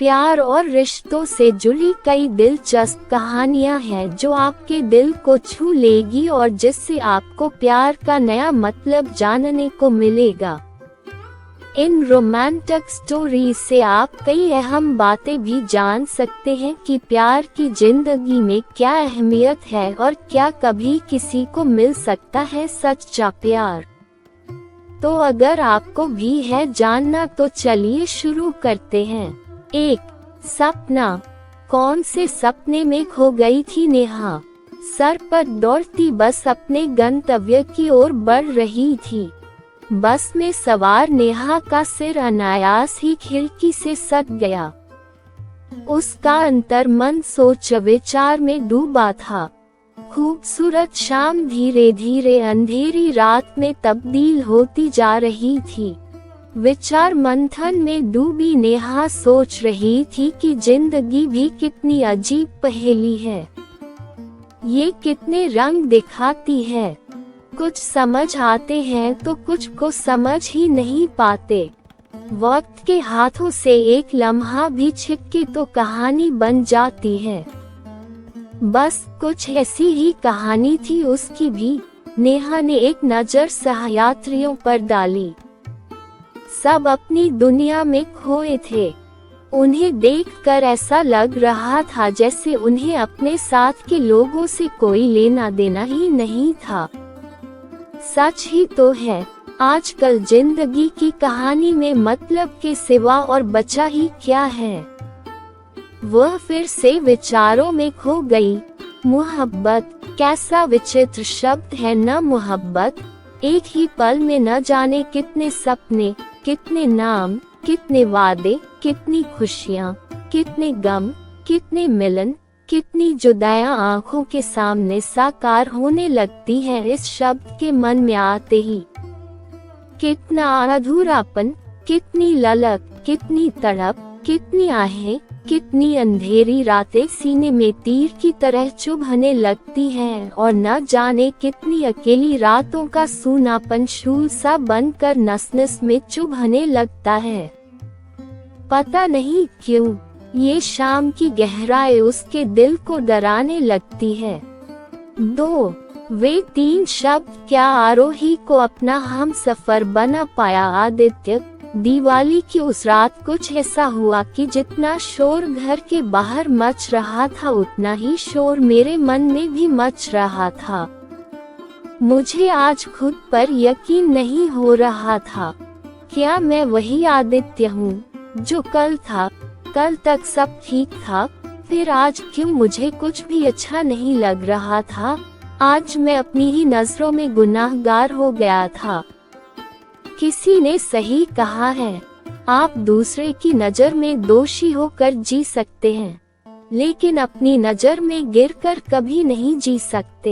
प्यार और रिश्तों से जुड़ी कई दिलचस्प कहानियां हैं जो आपके दिल को छू लेगी और जिससे आपको प्यार का नया मतलब जानने को मिलेगा। इन रोमांटिक स्टोरी से आप कई अहम बातें भी जान सकते हैं कि प्यार की जिंदगी में क्या अहमियत है और क्या कभी किसी को मिल सकता है सच्चा प्यार। तो अगर आपको भी है जानना तो चलिए शुरू करते हैं। 1. सपना। कौन से सपने में खो गई थी नेहा? सर पर दौड़ती बस अपने गंतव्य की ओर बढ़ रही थी। बस में सवार नेहा का सिर अनायास ही खिड़की से सट गया। उसका अंतर्मन सोच विचार में डूबा था। खूबसूरत शाम धीरे धीरे अंधेरी रात में तब्दील होती जा रही थी। विचार मंथन में डूबी नेहा सोच रही थी कि जिंदगी भी कितनी अजीब पहेली है। ये कितने रंग दिखाती है। कुछ समझ आते हैं तो कुछ को समझ ही नहीं पाते। वक्त के हाथों से एक लम्हा भी छिपके तो कहानी बन जाती है। बस कुछ ऐसी ही कहानी थी उसकी भी। नेहा ने एक नजर सहयात्रियों पर डाली। सब अपनी दुनिया में खोए थे। उन्हें देखकर ऐसा लग रहा था जैसे उन्हें अपने साथ के लोगों से कोई लेना देना ही नहीं था। सच ही तो है, आजकल जिंदगी की कहानी में मतलब के सिवा और बचा ही क्या है। वह फिर से विचारों में खो गई। मोहब्बत, कैसा विचित्र शब्द है न मोहब्बत। एक ही पल में न जाने कितने सपने, कितने नाम, कितने वादे, कितनी खुशियाँ, कितने गम, कितने मिलन, कितनी जुदाइयाँ आँखों के सामने साकार होने लगती हैं इस शब्द के मन में आते ही। कितना अधूरापन, कितनी ललक, कितनी तड़प, कितनी आहें, कितनी अंधेरी रातें सीने में तीर की तरह चुभने लगती हैं और न जाने कितनी अकेली रातों का सूनापन शूल सा बनकर नस-नस में चुभने लगता है। पता नहीं क्यों ये शाम की गहराई उसके दिल को डराने लगती है। 2. वे 3 शब्द क्या आरोही को अपना हम सफर बना पाया आदित्य। दिवाली की उस रात कुछ ऐसा हुआ कि जितना शोर घर के बाहर मच रहा था उतना ही शोर मेरे मन में भी मच रहा था। मुझे आज खुद पर यकीन नहीं हो रहा था। क्या मैं वही आदित्य हूँ जो कल था? कल तक सब ठीक था, फिर आज क्यों मुझे कुछ भी अच्छा नहीं लग रहा था? आज मैं अपनी ही नजरों में गुनाहगार हो गया था। किसी ने सही कहा है, आप दूसरे की नजर में दोषी होकर जी सकते हैं, लेकिन अपनी नजर में गिरकर कभी नहीं जी सकते।